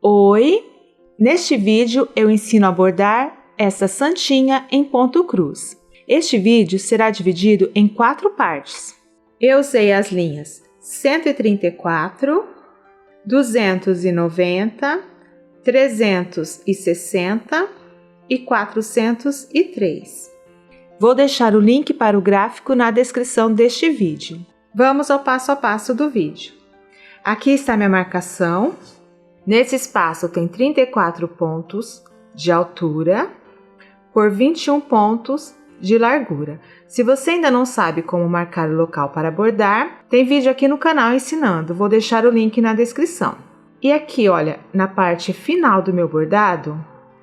Oi! Neste vídeo eu ensino a bordar essa santinha em ponto cruz. Este vídeo será dividido em 4 partes. Eu usei as linhas 134, 290, 360 e 403. Vou deixar o link para o gráfico na descrição deste vídeo. Vamos ao passo a passo do vídeo. Aqui está minha marcação. Nesse espaço tem 34 pontos de altura por 21 pontos de largura. Se você ainda não sabe como marcar o local para bordar, tem vídeo aqui no canal ensinando. Vou deixar o link na descrição. E aqui, olha, na parte final do meu bordado,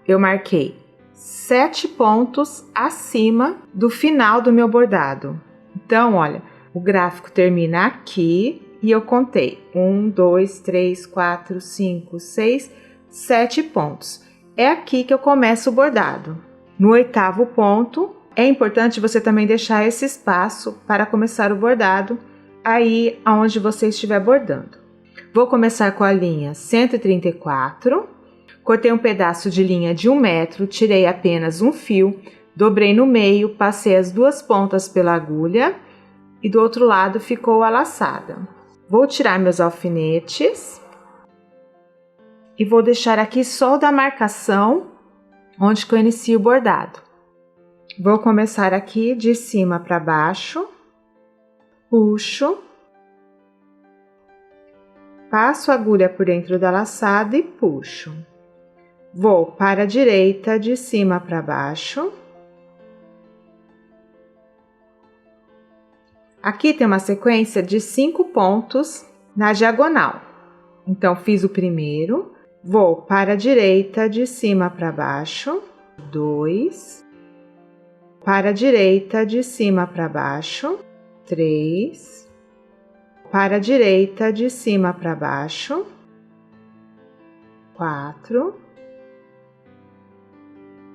eu marquei 7 pontos acima do final do meu bordado. Então, olha, o gráfico termina aqui. E eu contei 1, 2, 3, 4, 5, 6, 7 pontos. É aqui que eu começo o bordado. No 8º ponto, é importante você também deixar esse espaço para começar o bordado aí onde você estiver bordando. Vou começar com a linha 134, cortei um pedaço de linha de 1 metro, tirei apenas um fio, dobrei no meio, passei as 2 pontas pela agulha e do outro lado ficou a laçada. Vou tirar meus alfinetes e vou deixar aqui só o da marcação, onde que eu inicio o bordado. Vou começar aqui de cima para baixo, puxo, passo a agulha por dentro da laçada e puxo. Vou para a direita, de cima para baixo. Aqui tem uma sequência de 5 pontos na diagonal. Então, fiz o primeiro, vou para a direita, de cima para baixo, 2, para a direita, de cima para baixo, 3, para a direita, de cima para baixo, 4,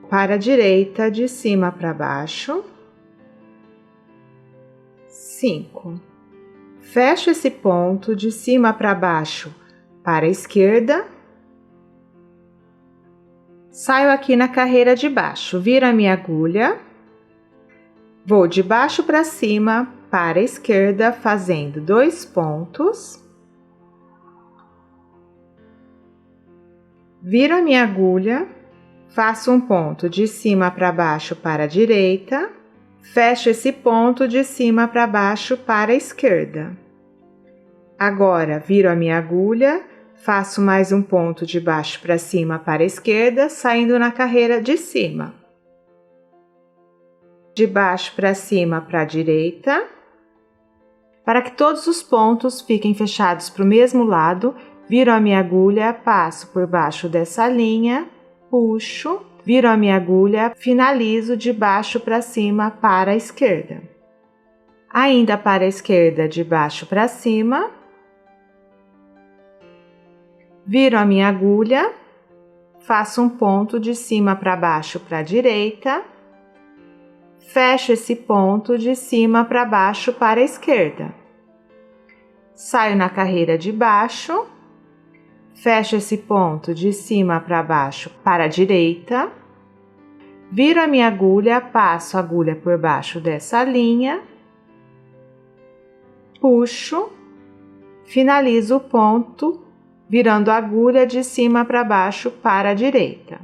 para a direita, de cima para baixo, 5. Fecho esse ponto de cima para baixo para a esquerda. Saio aqui na carreira de baixo, viro a minha agulha. Vou de baixo para cima para a esquerda, fazendo 2 pontos. Viro a minha agulha, faço um ponto de cima para baixo para a direita. Fecho esse ponto de cima para baixo para a esquerda. Agora, viro a minha agulha, faço mais um ponto de baixo para cima para a esquerda, saindo na carreira de cima. De baixo para cima para a direita. Para que todos os pontos fiquem fechados para o mesmo lado, viro a minha agulha, passo por baixo dessa linha, puxo. Viro a minha agulha, finalizo de baixo para cima para a esquerda. Ainda para a esquerda, de baixo para cima. Viro a minha agulha, faço um ponto de cima para baixo para a direita. Fecho esse ponto de cima para baixo para a esquerda. Saio na carreira de baixo. Fecho esse ponto de cima para baixo para a direita. Viro a minha agulha, passo a agulha por baixo dessa linha. Puxo. Finalizo o ponto, virando a agulha de cima para baixo para a direita.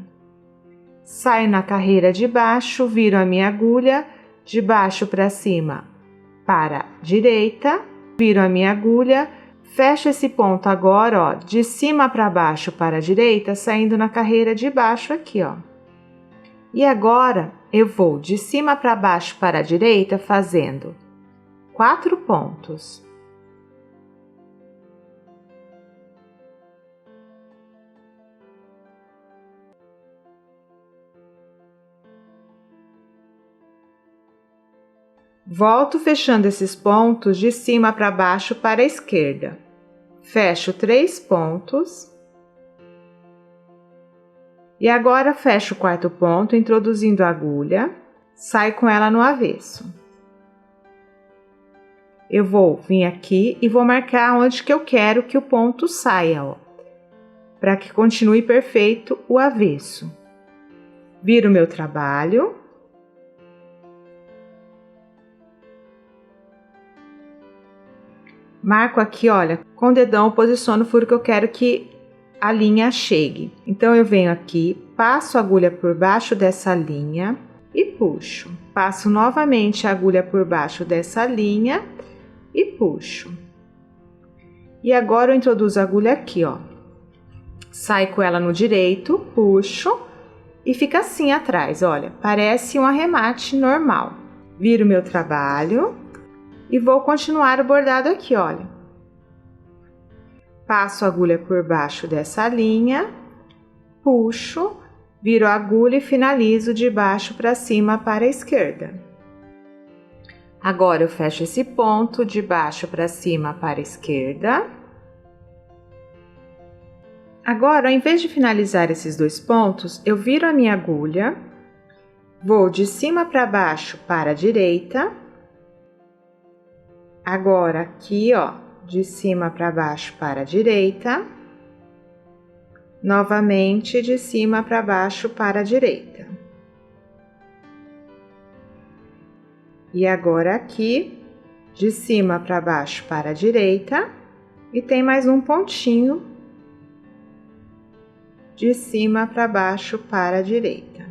Saio na carreira de baixo, viro a minha agulha, de baixo para cima para a direita. Viro a minha agulha. Fecho esse ponto agora, ó, de cima para baixo para a direita, saindo na carreira de baixo aqui, ó. E agora, eu vou de cima para baixo para a direita, fazendo 4 pontos. Volto fechando esses pontos de cima para baixo para a esquerda. Fecho 3 pontos. E agora fecho o 4º ponto, introduzindo a agulha, saio com ela no avesso. Eu vou vir aqui e vou marcar onde que eu quero que o ponto saia, ó. para que continue perfeito o avesso. Viro o meu trabalho. Marco aqui, olha, com o dedão, posiciono o furo que eu quero que a linha chegue. Então, eu venho aqui, passo a agulha por baixo dessa linha e puxo. Passo novamente a agulha por baixo dessa linha e puxo. E agora eu introduzo a agulha aqui, ó. Saio com ela no direito, puxo e fica assim atrás, olha, parece um arremate normal. Viro meu trabalho e vou continuar o bordado aqui, olha. Passo a agulha por baixo dessa linha, puxo, viro a agulha e finalizo de baixo para cima para a esquerda. Agora eu fecho esse ponto de baixo para cima para a esquerda. Agora, ao invés de finalizar esses dois pontos, eu viro a minha agulha, vou de cima para baixo para a direita. Agora, aqui, ó, de cima para baixo para a direita. Novamente, de cima para baixo para a direita. E agora aqui, de cima para baixo para a direita. E tem mais um pontinho de cima para baixo para a direita.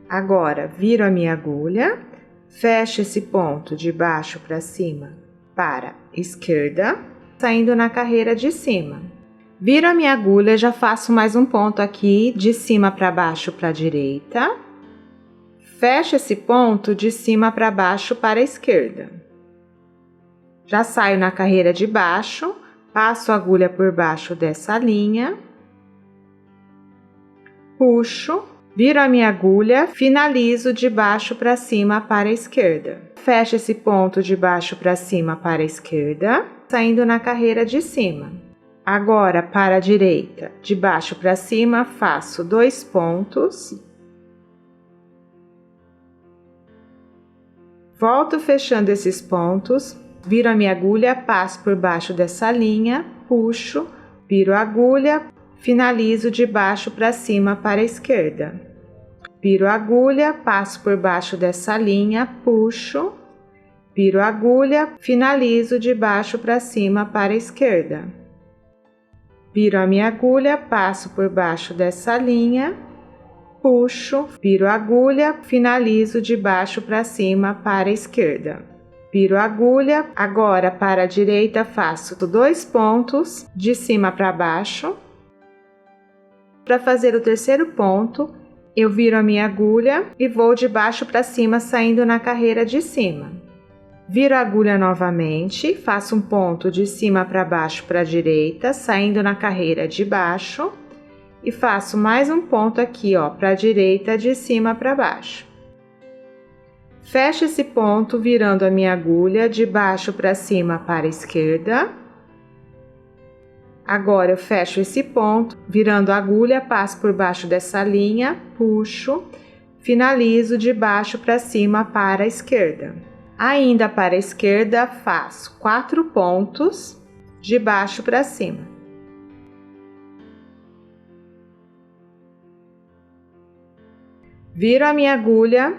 Agora, viro a minha agulha, fecho esse ponto de baixo para cima para a esquerda, saindo na carreira de cima. Viro a minha agulha, já faço mais um ponto aqui de cima para baixo para a direita. Fecho esse ponto de cima para baixo para a esquerda. Já saio na carreira de baixo, passo a agulha por baixo dessa linha. Puxo, viro a minha agulha, finalizo de baixo para cima para a esquerda. Fecho esse ponto de baixo para cima para a esquerda, saindo na carreira de cima. Agora, para a direita, de baixo para cima, faço 2 pontos. Volto fechando esses pontos, viro a minha agulha, passo por baixo dessa linha, puxo, viro a agulha, finalizo de baixo para cima para a esquerda. Viro a agulha, passo por baixo dessa linha, puxo, viro a agulha, finalizo de baixo para cima para a esquerda. Viro a minha agulha, passo por baixo dessa linha, puxo, viro a agulha, finalizo de baixo para cima para a esquerda. Viro a agulha, agora para a direita faço 2 pontos de cima para baixo. Para fazer o terceiro ponto, eu viro a minha agulha e vou de baixo para cima, saindo na carreira de cima. Viro a agulha novamente, faço um ponto de cima para baixo para a direita, saindo na carreira de baixo. E faço mais um ponto aqui, ó, para a direita, de cima para baixo. Fecho esse ponto, virando a minha agulha de baixo para cima para a esquerda. Agora eu fecho esse ponto, virando a agulha, passo por baixo dessa linha, puxo, finalizo de baixo para cima para a esquerda. Ainda para a esquerda, faço 4 pontos de baixo para cima. Viro a minha agulha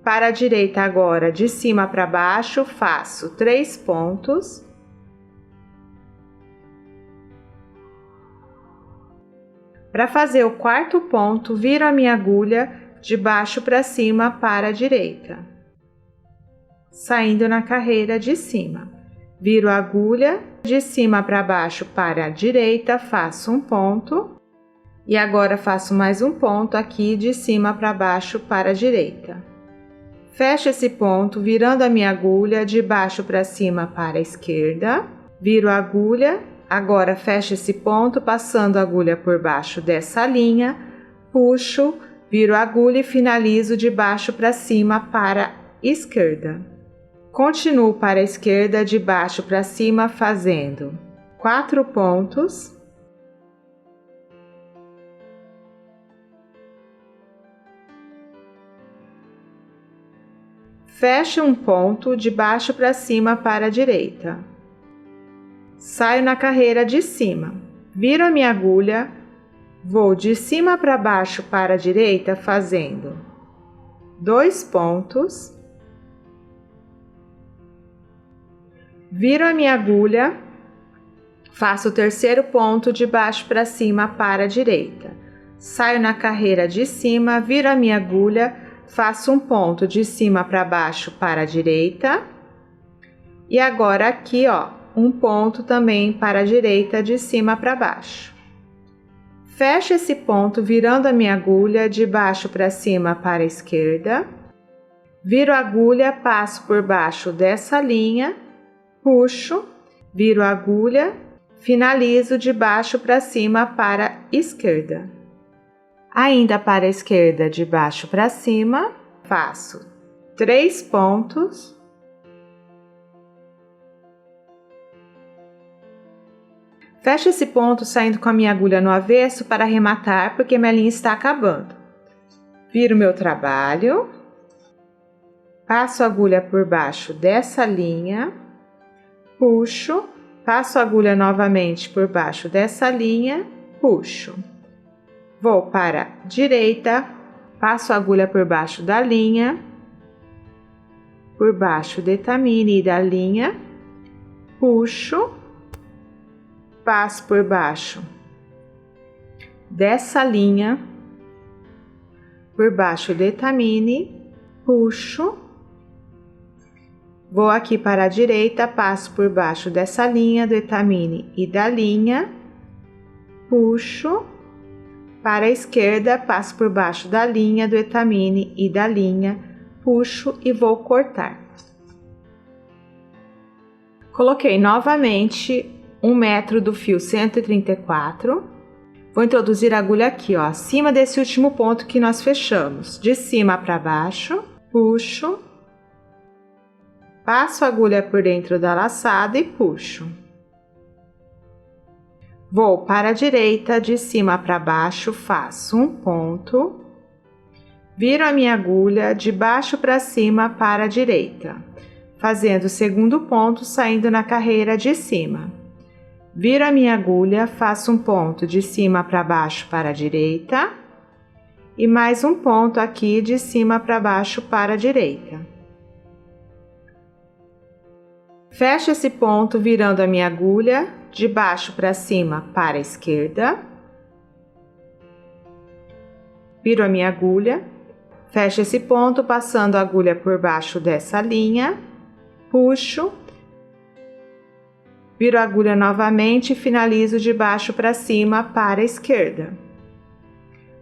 para a direita agora, de cima para baixo, faço 3 pontos. Para fazer o quarto ponto, viro a minha agulha de baixo para cima para a direita, saindo na carreira de cima. Viro a agulha de cima para baixo para a direita, faço um ponto. E agora faço mais um ponto aqui de cima para baixo para a direita. Fecho esse ponto, virando a minha agulha de baixo para cima para a esquerda. Viro a agulha, agora fecho esse ponto, passando a agulha por baixo dessa linha. Puxo, viro a agulha e finalizo de baixo para cima para a esquerda. Continuo para a esquerda, de baixo para cima, fazendo 4 pontos. Fecho um ponto de baixo para cima para a direita. Saio na carreira de cima. Viro a minha agulha, vou de cima para baixo para a direita fazendo 2 pontos. Viro a minha agulha, faço o terceiro ponto de baixo para cima para a direita. Saio na carreira de cima, viro a minha agulha, faço um ponto de cima para baixo para a direita. E agora aqui, ó, um ponto também para a direita de cima para baixo. Fecho esse ponto virando a minha agulha de baixo para cima para a esquerda. Viro a agulha, passo por baixo dessa linha, puxo, viro a agulha, finalizo de baixo para cima para a esquerda. Ainda para a esquerda, de baixo para cima, faço 3 pontos. Fecho esse ponto saindo com a minha agulha no avesso para arrematar, porque minha linha está acabando. Viro meu trabalho, passo a agulha por baixo dessa linha, puxo, passo a agulha novamente por baixo dessa linha, puxo. Vou para a direita, passo a agulha por baixo da linha, por baixo do etamine e da linha, puxo, passo por baixo dessa linha, por baixo do etamine, puxo, vou aqui para a direita, passo por baixo dessa linha do etamine e da linha, puxo, para a esquerda, passo por baixo da linha do etamine e da linha, puxo e vou cortar. Coloquei novamente 1 metro do fio 134. Vou introduzir a agulha aqui, ó, acima desse último ponto que nós fechamos, de cima para baixo, puxo, passo a agulha por dentro da laçada e puxo. Vou para a direita, de cima para baixo, faço um ponto, viro a minha agulha de baixo para cima para a direita, fazendo o segundo ponto saindo na carreira de cima. Viro a minha agulha, faço um ponto de cima para baixo para a direita e mais um ponto aqui de cima para baixo para a direita. Fecho esse ponto virando a minha agulha de baixo para cima para a esquerda. Viro a minha agulha, fecho esse ponto passando a agulha por baixo dessa linha, puxo, viro a agulha novamente e finalizo de baixo para cima para a esquerda.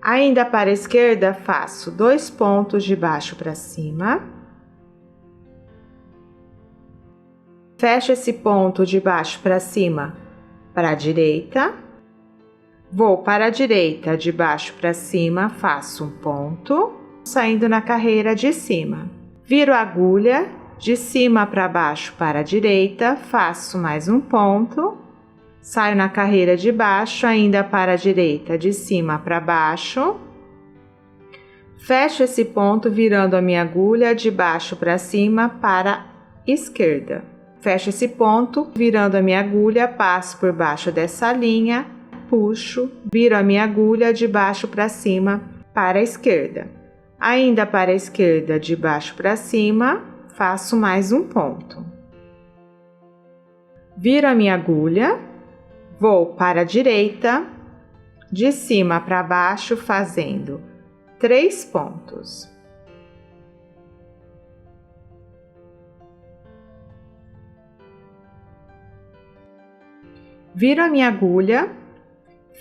Ainda para a esquerda, faço 2 pontos de baixo para cima. Fecho esse ponto de baixo para cima para a direita. Vou para a direita, de baixo para cima, faço um ponto, saindo na carreira de cima. Viro a agulha, de cima para baixo para a direita, faço mais um ponto, saio na carreira de baixo, ainda para a direita, de cima para baixo, fecho esse ponto virando a minha agulha de baixo para cima para a esquerda. Fecho esse ponto, virando a minha agulha, passo por baixo dessa linha, puxo, viro a minha agulha de baixo para cima para a esquerda. Ainda para a esquerda, de baixo para cima, faço mais um ponto. Viro a minha agulha, vou para a direita, de cima para baixo, fazendo 3 pontos. Viro a minha agulha,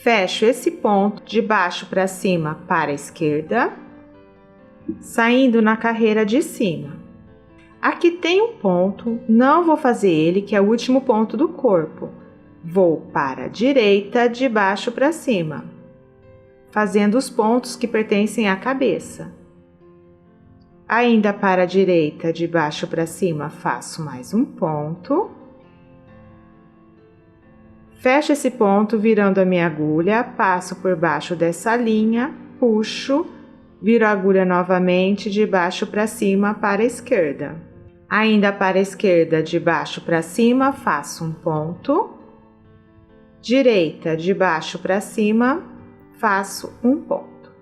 fecho esse ponto de baixo para cima para a esquerda, saindo na carreira de cima. Aqui tem um ponto, não vou fazer ele, que é o último ponto do corpo. Vou para a direita, de baixo para cima, fazendo os pontos que pertencem à cabeça. Ainda para a direita, de baixo para cima, faço mais um ponto. Fecho esse ponto virando a minha agulha, passo por baixo dessa linha, puxo, viro a agulha novamente de baixo para cima para a esquerda. Ainda para a esquerda, de baixo para cima, faço um ponto. direita, de baixo para cima, faço um ponto.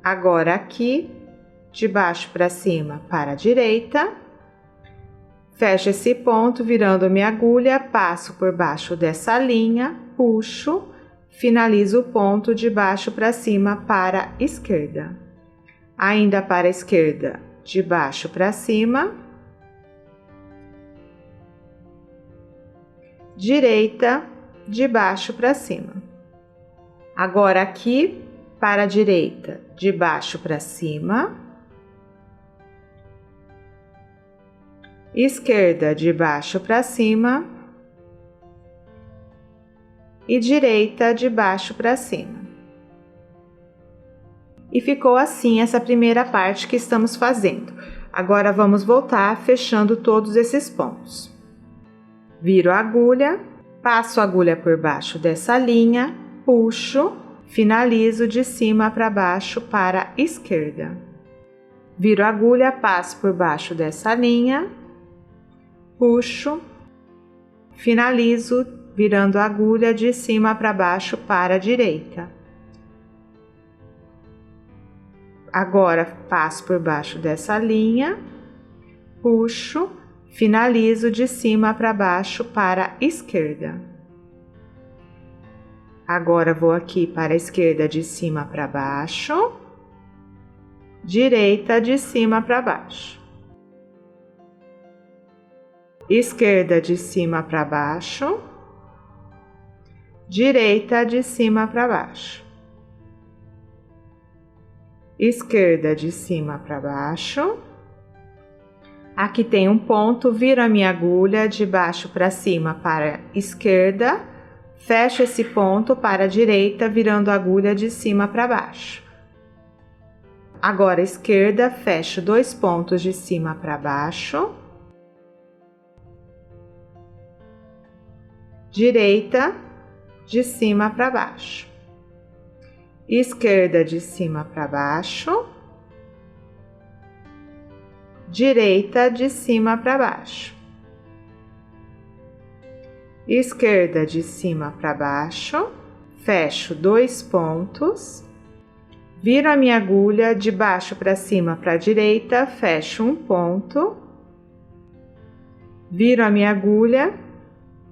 Agora aqui, de baixo para cima para a direita, fecho esse ponto, virando minha agulha, passo por baixo dessa linha, puxo, finalizo o ponto de baixo para cima para a esquerda. Ainda para a esquerda, de baixo para cima, direita, de baixo para cima. Agora aqui, para a direita, de baixo para cima, esquerda, de baixo para cima e direita, de baixo para cima. E ficou assim essa primeira parte que estamos fazendo. Agora vamos voltar fechando todos esses pontos. Viro a agulha, passo a agulha por baixo dessa linha, puxo, finalizo de cima para baixo para a esquerda. Viro a agulha, passo por baixo dessa linha, puxo, finalizo virando a agulha de cima para baixo para a direita. Agora passo por baixo dessa linha, puxo, finalizo de cima para baixo para a esquerda. Agora vou aqui para a esquerda de cima para baixo, direita de cima para baixo. Esquerda de cima para baixo, direita de cima para baixo. Esquerda de cima para baixo. Aqui tem um ponto, viro a minha agulha de baixo para cima para a esquerda, fecho esse ponto para a direita, virando a agulha de cima para baixo. Agora esquerda, fecho 2 pontos de cima para baixo. Direita, de cima para baixo. Esquerda de cima para baixo. Direita de cima para baixo. Esquerda de cima para baixo. Fecho 2 pontos. Viro a minha agulha de baixo para cima para a direita, fecho um ponto. Viro a minha agulha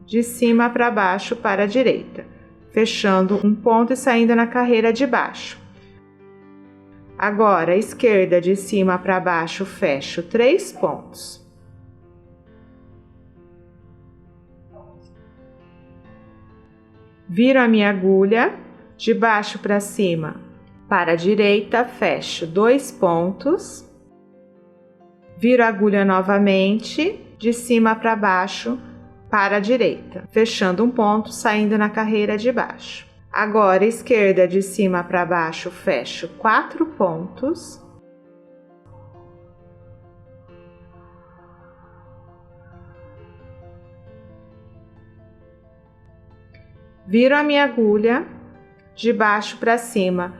de cima para baixo para a direita, fechando um ponto e saindo na carreira de baixo. Agora, esquerda de cima para baixo, fecho 3 pontos. Viro a minha agulha de baixo para cima para a direita, fecho 2 pontos. Viro a agulha novamente de cima para baixo para a direita, fechando um ponto, saindo na carreira de baixo. Agora, esquerda de cima para baixo, fecho 4 pontos. Viro a minha agulha de baixo para cima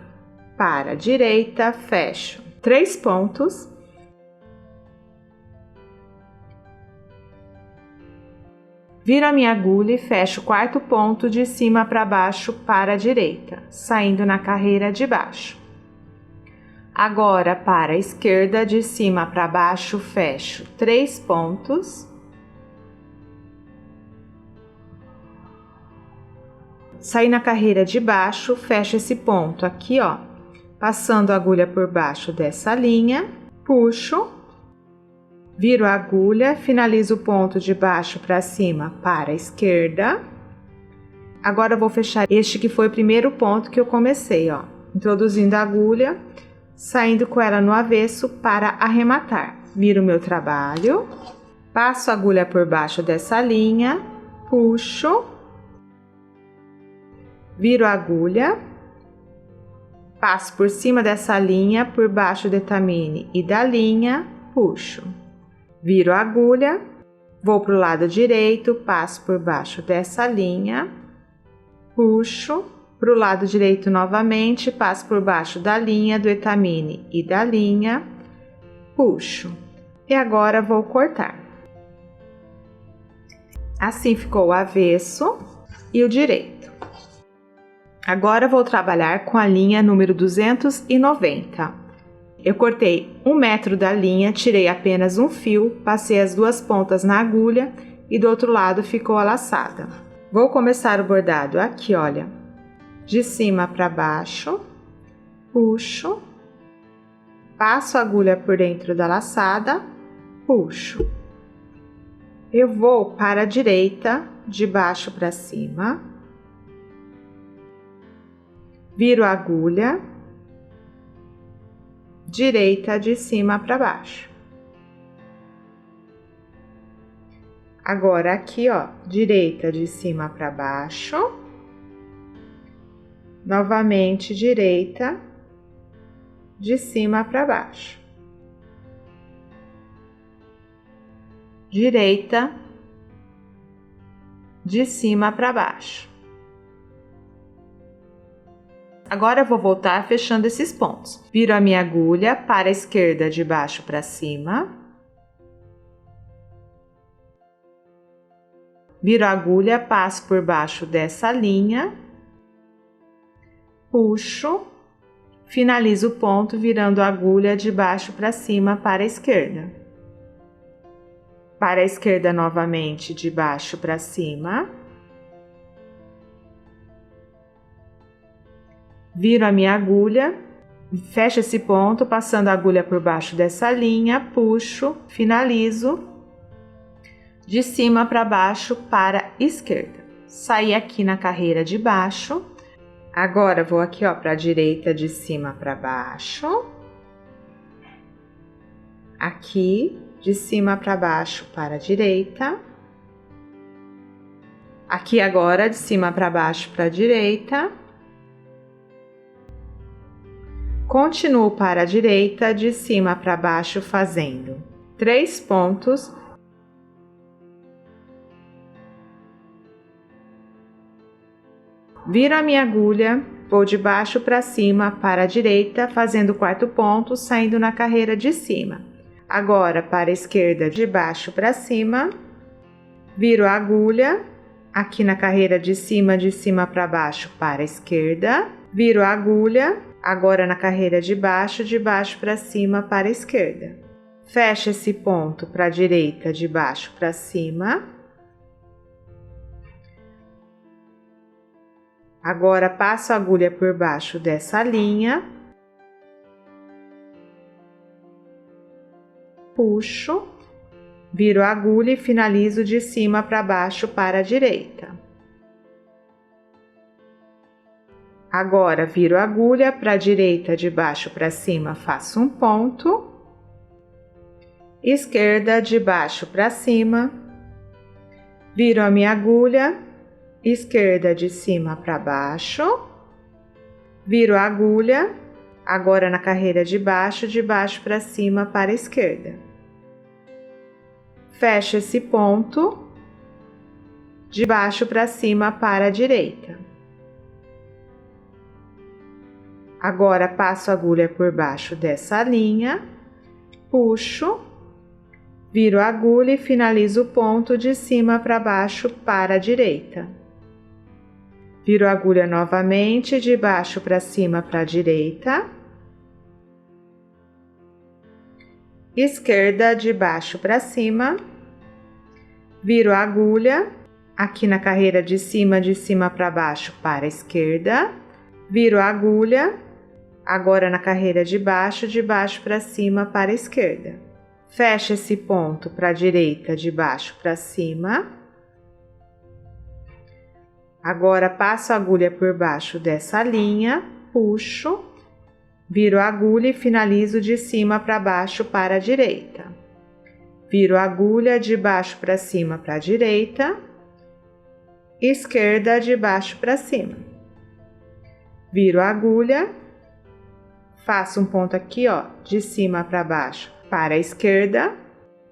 para a direita, fecho 3 pontos. Viro a minha agulha e fecho o 4º ponto de cima para baixo para a direita, saindo na carreira de baixo. Agora, para a esquerda, de cima para baixo, fecho 3 pontos. Saí na carreira de baixo, fecho esse ponto aqui, ó, passando a agulha por baixo dessa linha, puxo. Viro a agulha, finalizo o ponto de baixo para cima para a esquerda. Agora eu vou fechar este que foi o primeiro ponto que eu comecei, ó, introduzindo a agulha, saindo com ela no avesso para arrematar. Viro o meu trabalho, passo a agulha por baixo dessa linha, puxo, viro a agulha, passo por cima dessa linha, por baixo do etamine e da linha, puxo. Viro a agulha, vou para o lado direito, passo por baixo dessa linha, puxo, para o lado direito novamente, passo por baixo da linha do etamine e da linha, puxo. E agora vou cortar. Assim ficou o avesso. e o direito. Agora vou trabalhar com a linha número 290. Eu cortei 1 metro da linha, tirei apenas um fio, passei as duas pontas na agulha e do outro lado ficou a laçada. Vou começar o bordado aqui, olha, de cima para baixo, puxo, passo a agulha por dentro da laçada, puxo. Eu vou para a direita, de baixo para cima, viro a agulha, direita de cima para baixo. Agora aqui, ó, direita de cima para baixo, novamente direita de cima para baixo, direita de cima para baixo. Agora eu vou voltar fechando esses pontos. Viro a minha agulha para a esquerda de baixo para cima. Viro a agulha, passo por baixo dessa linha. Puxo. Finalizo o ponto virando a agulha de baixo para cima para a esquerda. Para a esquerda novamente de baixo para cima. Viro a minha agulha, fecho esse ponto, passando a agulha por baixo dessa linha, puxo, finalizo, de cima para baixo para a esquerda. Saí aqui na carreira de baixo, agora vou aqui, ó, para a direita de cima para baixo, aqui, de cima para baixo para a direita, aqui agora de cima para baixo para a direita, continuo para a direita, de cima para baixo, fazendo 3 pontos. Viro a minha agulha, vou de baixo para cima para a direita, fazendo o 4º ponto, saindo na carreira de cima. Agora, para a esquerda, de baixo para cima, viro a agulha, aqui na carreira de cima para baixo para a esquerda, viro a agulha, agora na carreira de baixo para cima para a esquerda. Fecho esse ponto para a direita, de baixo para cima. Agora passo a agulha por baixo dessa linha. Puxo, viro a agulha e finalizo de cima para baixo para a direita. Agora, viro a agulha para a direita, de baixo para cima, faço um ponto. Esquerda, de baixo para cima. Viro a minha agulha, esquerda de cima para baixo. Viro a agulha, agora na carreira de baixo para cima para a esquerda. Fecho esse ponto, de baixo para cima para a direita. Agora, passo a agulha por baixo dessa linha, puxo, viro a agulha e finalizo o ponto de cima para baixo para a direita. Viro a agulha novamente, de baixo para cima para a direita. Esquerda, de baixo para cima. Viro a agulha, aqui na carreira de cima para baixo para a esquerda. Viro a agulha, agora na carreira de baixo para cima para a esquerda. Fecho esse ponto para a direita, de baixo para cima. Agora passo a agulha por baixo dessa linha, puxo, viro a agulha e finalizo de cima para baixo para a direita. Viro a agulha de baixo para cima para a direita, esquerda de baixo para cima. Viro a agulha, faço um ponto aqui, ó, de cima para baixo para a esquerda,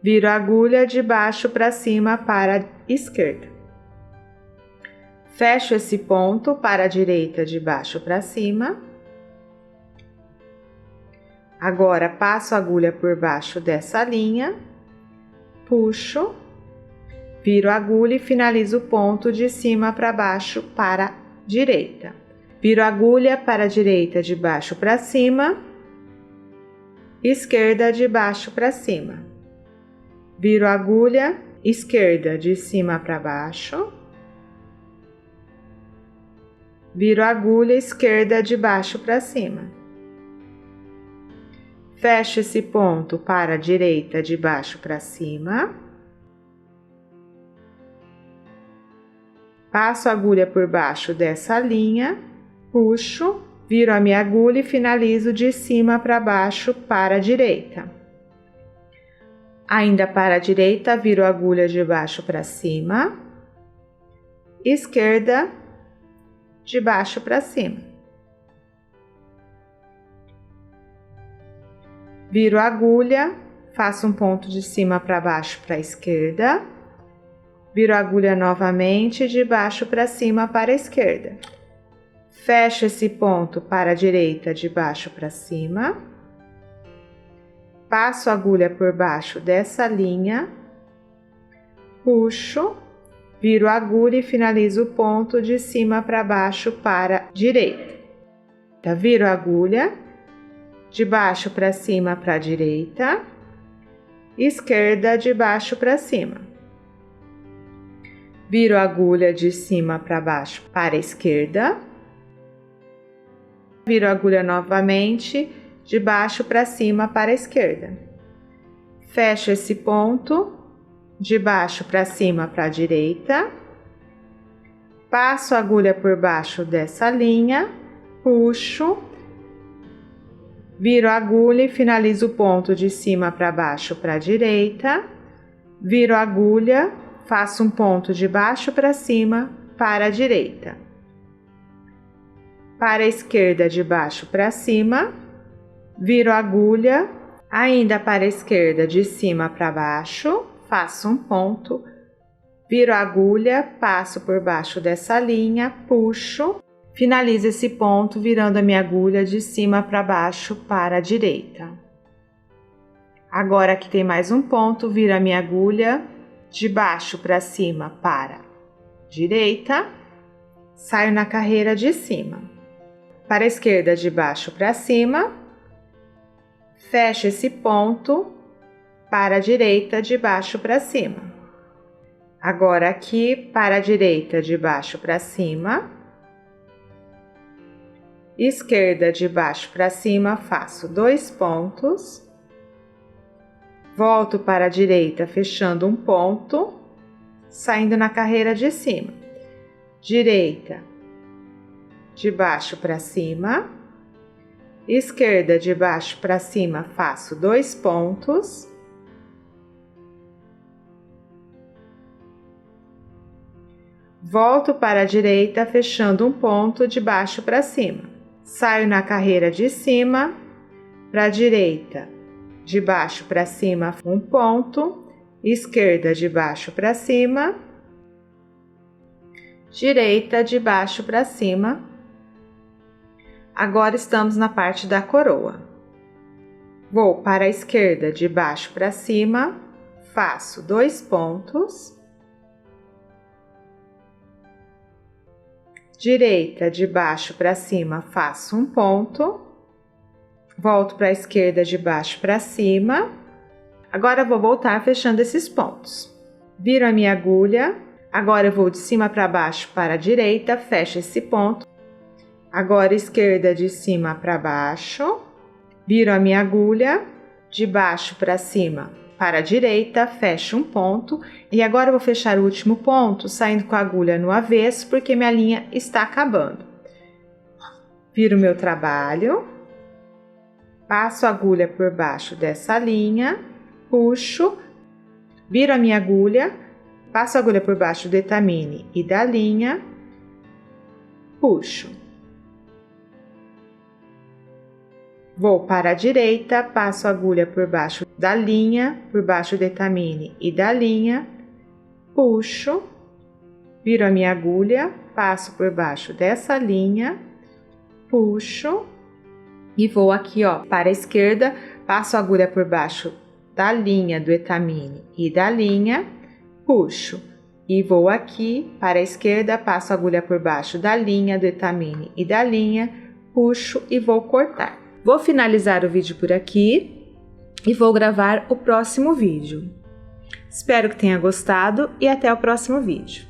viro a agulha de baixo para cima para a esquerda. Fecho esse ponto para a direita, de baixo para cima. Agora passo a agulha por baixo dessa linha, puxo, Viro a agulha e finalizo o ponto de cima para baixo para a direita. Viro a agulha para a direita de baixo para cima, esquerda de baixo para cima. Viro a agulha, esquerda de cima para baixo. Viro a agulha, esquerda de baixo para cima. Fecho esse ponto para a direita de baixo para cima. Passo a agulha por baixo dessa linha, puxo, viro a minha agulha e finalizo de cima para baixo para a direita. Ainda para a direita, viro a agulha de baixo para cima, esquerda, de baixo para cima. Viro a agulha, faço um ponto de cima para baixo para a esquerda, viro a agulha novamente de baixo para cima para a esquerda. Fecho esse ponto para a direita de baixo para cima, passo a agulha por baixo dessa linha, puxo, viro a agulha e finalizo o ponto de cima para baixo para a direita. Viro a agulha, de baixo para cima para a direita, esquerda de baixo para cima. Viro a agulha de cima para baixo para a esquerda. Viro a agulha novamente, de baixo para cima para a esquerda. Fecho esse ponto, de baixo para cima para a direita. Passo a agulha por baixo dessa linha, puxo, viro a agulha e finalizo o ponto de cima para baixo para a direita. Viro a agulha, faço um ponto de baixo para cima para a direita. Para a esquerda, de baixo para cima. Viro a agulha, ainda para a esquerda, de cima para baixo. Faço um ponto. Viro a agulha, passo por baixo dessa linha, puxo. Finalizo esse ponto virando a minha agulha de cima para baixo para a direita. Agora aqui tem mais um ponto, viro a minha agulha de baixo para cima para a direita, saio na carreira de cima. Para a esquerda, de baixo para cima, fecho esse ponto para a direita, de baixo para cima. Agora aqui para a direita, de baixo para cima, esquerda de baixo para cima, faço 2 pontos, volto para a direita fechando um ponto, saindo na carreira de cima, direita de baixo para cima, esquerda de baixo para cima, faço 2 pontos, volto para a direita fechando um ponto de baixo para cima. Saio na carreira de cima, para a direita, de baixo para cima, um ponto, esquerda de baixo para cima, direita de baixo para cima. Agora estamos na parte da coroa. Vou para a esquerda, de baixo para cima, faço 2 pontos. Direita de baixo para cima, faço um ponto, volto para a esquerda de baixo para cima. Agora vou voltar fechando esses pontos. Viro a minha agulha, agora eu vou de cima para baixo para a direita, fecho esse ponto. Agora esquerda de cima para baixo, viro a minha agulha, de baixo para cima para a direita, fecho um ponto e agora eu vou fechar o último ponto saindo com a agulha no avesso porque minha linha está acabando. Viro meu trabalho, passo a agulha por baixo dessa linha, puxo, viro a minha agulha, passo a agulha por baixo do etamine e da linha, puxo. Vou para a direita, passo a agulha por baixo da linha, por baixo do etamine e da linha, puxo, viro a minha agulha, passo por baixo dessa linha, puxo e vou aqui, ó, para a esquerda, passo a agulha por baixo da linha do etamine e da linha, puxo e vou aqui para a esquerda, passo a agulha por baixo da linha do etamine e da linha, puxo e vou cortar. Vou finalizar o vídeo por aqui e vou gravar o próximo vídeo. Espero que tenha gostado e até o próximo vídeo.